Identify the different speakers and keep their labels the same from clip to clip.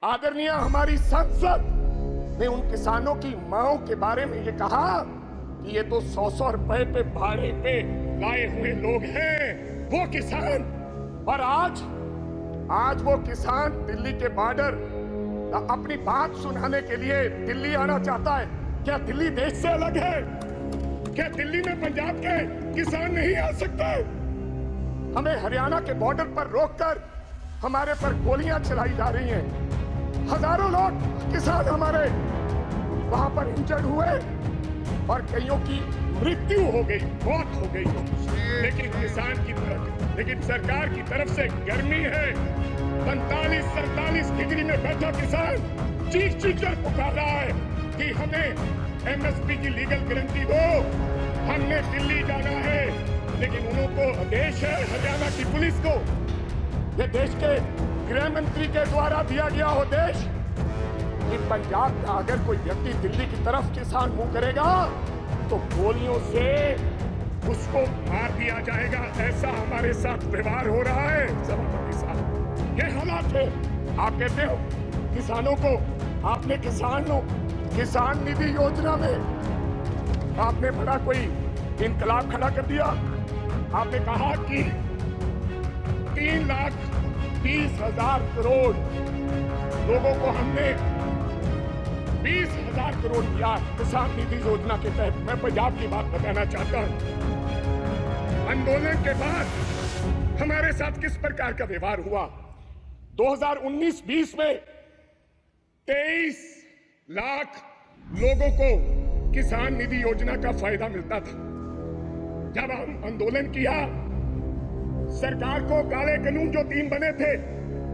Speaker 1: आदरणीय हमारी संसद ने उन किसानों की माओं के बारे में ये कहा कि ये तो 100-100 रुपए पे भाड़े पे लाए हुए लोग हैं वो किसान। और आज वो किसान दिल्ली के बॉर्डर अपनी बात सुनाने के लिए दिल्ली आना चाहता है। क्या दिल्ली देश से अलग है? क्या दिल्ली में पंजाब के किसान नहीं आ सकते? हमें हरियाणा के बॉर्डर पर रोककर हमारे पर गोलियां चलाई जा रही हैं। हजारों लोग किसान हमारे वहां पर इंजर्ड हुए और कईयों की मृत्यु हो गई, मौत हो गई। लेकिन सरकार की तरफ से गर्मी है। 45-47 डिग्री में बैठा किसान चीख कर पुकार रहा है कि हमें एमएसपी की लीगल गारंटी दो, हमने दिल्ली जाना है। लेकिन उनको आदेश है हरियाणा की पुलिस को, ये देश के गृह मंत्री के द्वारा दिया गया आदेश कि पंजाब का अगर कोई व्यक्ति दिल्ली की तरफ किसान मुंह करेगा तो गोलियों से उसको मार दिया जाएगा। ऐसा हमारे साथ व्यवहार हो रहा है सभापति साहब, ये हालात है। आप कहते हो किसानों को, आपने किसान निधि योजना में आपने बड़ा कोई इनकलाब खड़ा कर दिया। आपने कहा कि 3,20,000 करोड़ लोगों को हमने 20,000 करोड़ दिया किसान निधि योजना के तहत। मैं पंजाब की बात बताना चाहता हूं। आंदोलन के बाद हमारे साथ किस प्रकार का व्यवहार हुआ। 2019-20 में 23 लाख लोगों को किसान निधि योजना का फायदा मिलता था। जब हम आंदोलन किया, सरकार को काले कानून जो 3 बने थे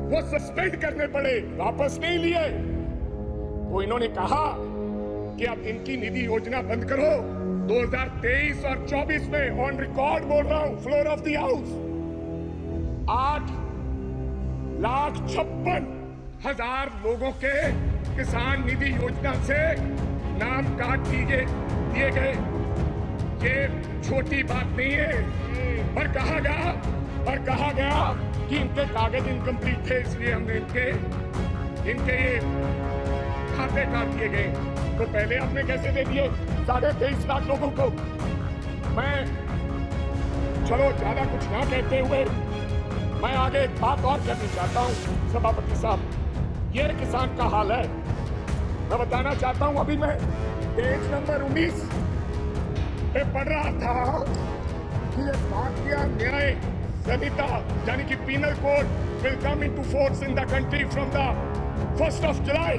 Speaker 1: वो सस्पेंड करने पड़े, वापस नहीं लिए। तो इन्होंने कहा कि अब इनकी निधि योजना बंद करो। 2023 और 24 में ऑन रिकॉर्ड बोल रहा हूं, फ्लोर ऑफ द हाउस, 8,56,000 लोगों के किसान निधि योजना से नाम काट दिए गए। ये छोटी बात नहीं है। और कहा गया कि इनके कागज इनकम्प्लीट थे, इसलिए हमने इनके ये खाते काट दिए गए। तो पहले आपने कैसे दे दिए 23.5 लाख लोगों को? मैं चलो ज्यादा कुछ ना कहते हुए मैं आगे एक बात और कहना चाहता हूं सभापति साहब। ये किसान का हाल है, मैं बताना चाहता हूं। अभी मैं पेज नंबर 19 पे पढ़ रहा था कि भारतीय न्याय संहिता यानी कि penal code will come into force in the country from the 1st of July।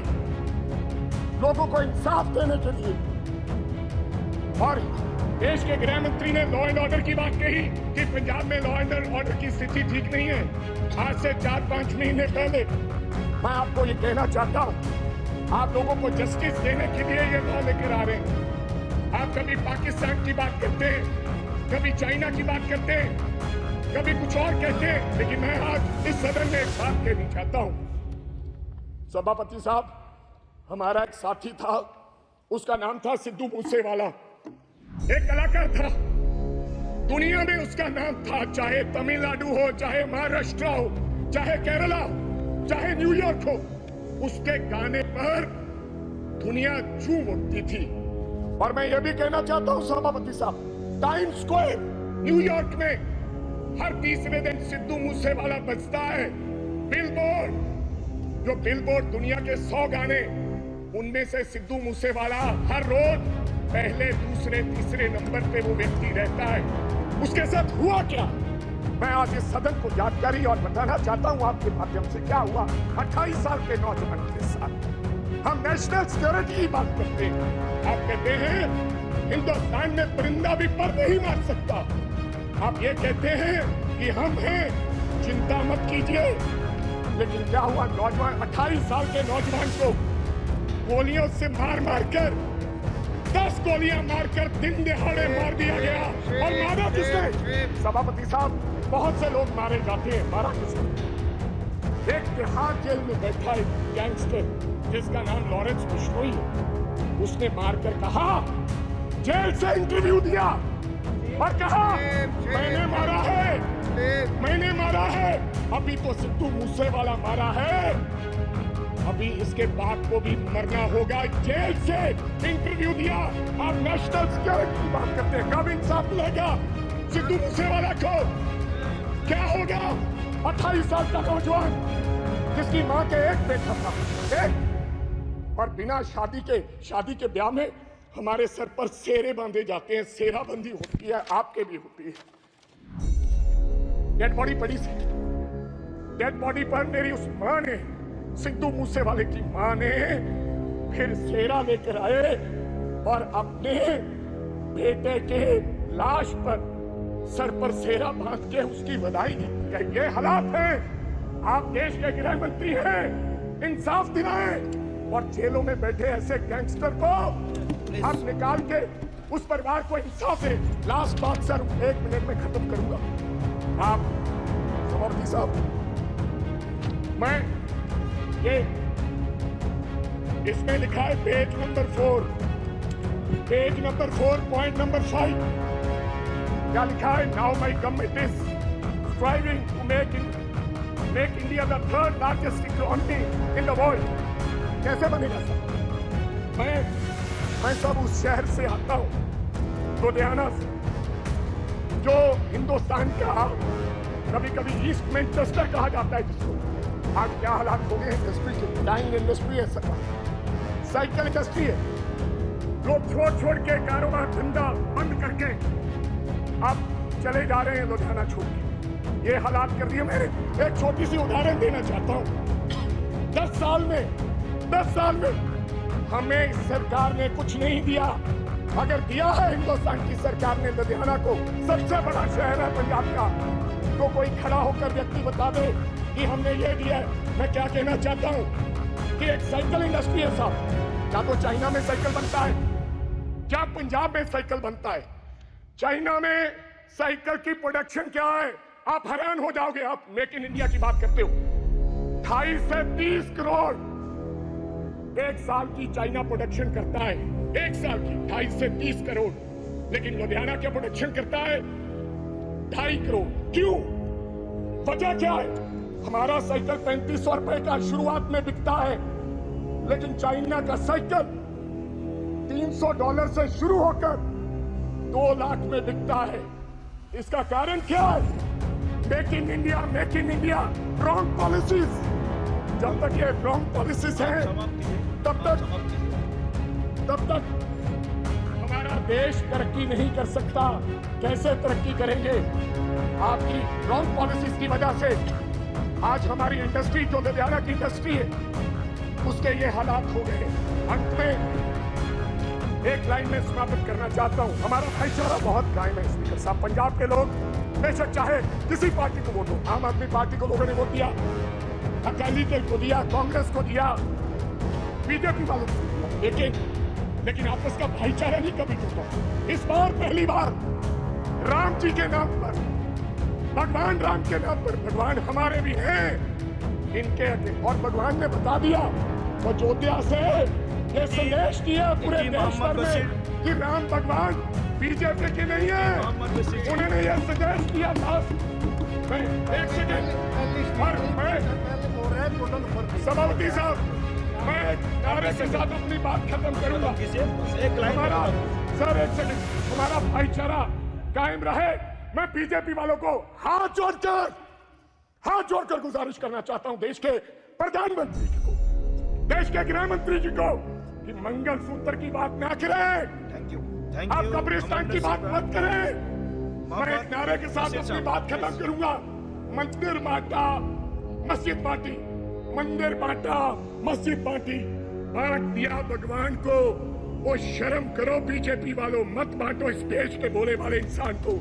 Speaker 1: लोगों को इंसाफ देने के लिए। और देश के गृह मंत्री ने लॉ एंड ऑर्डर की बात कही कि पंजाब में लॉ एंड ऑर्डर की स्थिति ठीक नहीं है। आज से 4-5 महीने पहले मैं आपको ये कहना चाहता हूं, आप लोगों को जस्टिस देने के लिए ये लॉ लेकर आ रहे हैं। आप कभी पाकिस्तान की बात करते हैं, कभी चाइना की बात करते हैं, कभी कुछ और कहते हैं। लेकिन मैं आज इस सदन में एक बात कहना चाहता हूं सभापति साहब। हमारा एक साथी था, उसका नाम था सिद्धू मूसेवाला, एक कलाकार था। दुनिया में उसका नाम था, चाहे तमिलनाडु हो, चाहे महाराष्ट्र हो, चाहे केरला हो, चाहे न्यूयॉर्क हो, उसके गाने पर दुनिया झूम उठती थी। और मैं ये भी कहना चाहता हूं सभापति साहब, टाइम स्क्वायर न्यूयॉर्क में हर तीसरे दिन सिद्धू मूसेवाला बजता है। बिलबोर्ड दुनिया के 100 गाने, उनमें से सिद्धू मूसेवाला हर रोज पहले, दूसरे, तीसरे नंबर पे वो व्यक्ति रहता है। उसके साथ हुआ क्या, मैं आज इस सदन को जानकारी और बताना चाहता हूं आपके माध्यम से। क्या हुआ 28 साल के नौजवान के साथ। हम नेशनल सिक्योरिटी की बात करते हैं, आप कहते हैं हिंदुस्तान में परिंदा भी पर नहीं मार सकता। आप ये कहते हैं कि हम हैं, चिंता मत कीजिए। लेकिन क्या हुआ, नौजवान 28 साल के नौजवान को गोलियों से मार कर 10 गोलियां मारकर दिन दहाड़े मार दिया गया। और मारा किसने सभापति साहब? बहुत से लोग मारे जाते हैं, मारा किसने? एक तिहाड़ जेल में बैठा एक गैंगस्टर जिसका नाम लॉरेंस बिश्नोई है, उसने मारकर कहा, जेल से इंटरव्यू दिया और कहा मैंने मारा है। अभी तो सिद्धू मूसेवाला मारा है, अभी इसके बाप को भी मरना होगा। जेल से इंटरव्यू दिया, आप नेशनल सिक्योरिटी की बात करते हैं। कब इंसाफ मिलेगा सिद्धू मूसेवाला को? क्या होगा 28 साल का नौजवान जिसकी मां के एक बेटा था, एक, और बिना शादी के ब्याह में हमारे सर पर सेरे बांधे जाते हैं। सेराबंदी होती है, आपके भी होती है। डेड बॉडी पड़ी सी, डेड बॉडी पर मेरी उस मां ने, सिद्धू मूसेवाले की मां ने फिर सेरा लेकर आए और अपने बेटे के लाश पर सर पर सेरा बांध के उसकी बधाई दी। ये हालात हैं। आप देश के गृह मंत्री हैं, इंसाफ दिलाएं और जेलों में बैठे ऐसे गैंगस्टर को आप निकाल के उस परिवार को इंसाफ दे। लास्ट बात सर, 1 मिनट में खत्म करूंगा। आप सभापति साहब, मैं ये इसमें लिखा है पेज नंबर 4, पॉइंट नंबर 5, क्या लिखा है? Now my government is striving to make India the 3rd largest economy in the world. कैसे बनेगा सर? मैं सब उस शहर से आता हूं, लुधियाना से, जो हिंदुस्तान का कभी ईस्ट मैनचेस्टर कहा जाता है जिसको। आज क्या हालात हो गए इंडस्ट्री के? डाइंग इंडस्ट्री है सर, साइकिल इंडस्ट्री है। लोग छोड़ के कारोबार धंधा बंद करके अब चले जा रहे हैं लुधियाना छोड़ के। ये हालात कर दिए। मैंने एक छोटी सी उदाहरण देना चाहता हूं। 10 साल में हमें सरकार ने कुछ नहीं दिया। अगर दिया है हिंदुस्तान की सरकार ने लुधियाना को, सबसे बड़ा शहर है पंजाब का, तो कोई खड़ा होकर व्यक्ति बता दे कि हमने ये दिया है। मैं क्या कहना चाहता हूं कि एक साइकिल इंडस्ट्री है साहब। क्या तो चाइना में साइकिल बनता है, क्या पंजाब में साइकिल बनता है? चाइना में साइकिल की प्रोडक्शन क्या है, आप हैरान हो जाओगे। आप मेक इन इंडिया की बात करते हो, 28 से 30 करोड़ एक साल की चाइना प्रोडक्शन करता है। एक साल की 28 से 30 करोड़, लेकिन लुधियाना क्या प्रोडक्शन करता है? 2.5 करोड़। क्यों? वजह क्या है? हमारा साइकिल 3500 रुपए का शुरुआत में बिकता है, लेकिन चाइना का साइकिल $300 से शुरू होकर 2 लाख में बिकता है। इसका कारण क्या है? Make in India wrong policies. जब तक ये रॉन्ग पॉलिसीज हैं, तब तक हमारा देश तरक्की नहीं कर सकता। कैसे तरक्की करेंगे? आपकी रॉन्ग पॉलिसीज की वजह से आज हमारी इंडस्ट्री, जो लुधियाना की इंडस्ट्री है, उसके ये हालात हो गए। अंत में एक लाइन में समाप्त करना चाहता हूं। हमारा भाईचारा बहुत कायम है स्पीकर साहब। पंजाब के लोग बेशक चाहे किसी पार्टी को वोट हो, आम आदमी पार्टी को लोगों ने वोट दिया, अकाली दल को दिया, कांग्रेस को दिया, बीजेपी वालों को, लेकिन आपस का भाईचारा नहीं कभी टूटा। इस बार पहली बार राम जी के नाम पर, भगवान राम के नाम पर, भगवान हमारे भी हैं इनके, और भगवान ने बता दिया अयोध्या से ये संदेश दिया पूरे देश भर में कि राम भगवान बीजेपी के नहीं है। उन्होंने ये संदेश दिया था। मैं एक सेकंड, सभापति साहब, मैं एक नारे के साथ अपनी बात खत्म करूंगा। हमारा सर, एक सेकंड, हमारा भाईचारा कायम रहे। मैं बीजेपी वालों को हाथ जोड़कर गुजारिश करना चाहता हूं, देश के प्रधानमंत्री जी को, देश के गृह मंत्री जी को, कि मंगलसूत्र की बात ना करें, आप कब्रिस्तान की बात मत करें। मैं एक नारे के साथ अपनी बात खत्म करूंगा। मंदिर बांटा, मस्जिद बांटी, मंदिर बांटा, मस्जिद बांटी, बांट दिया भगवान को। वो शर्म करो बीजेपी वालों, मत बांटो इस देश के बोले वाले इंसान को।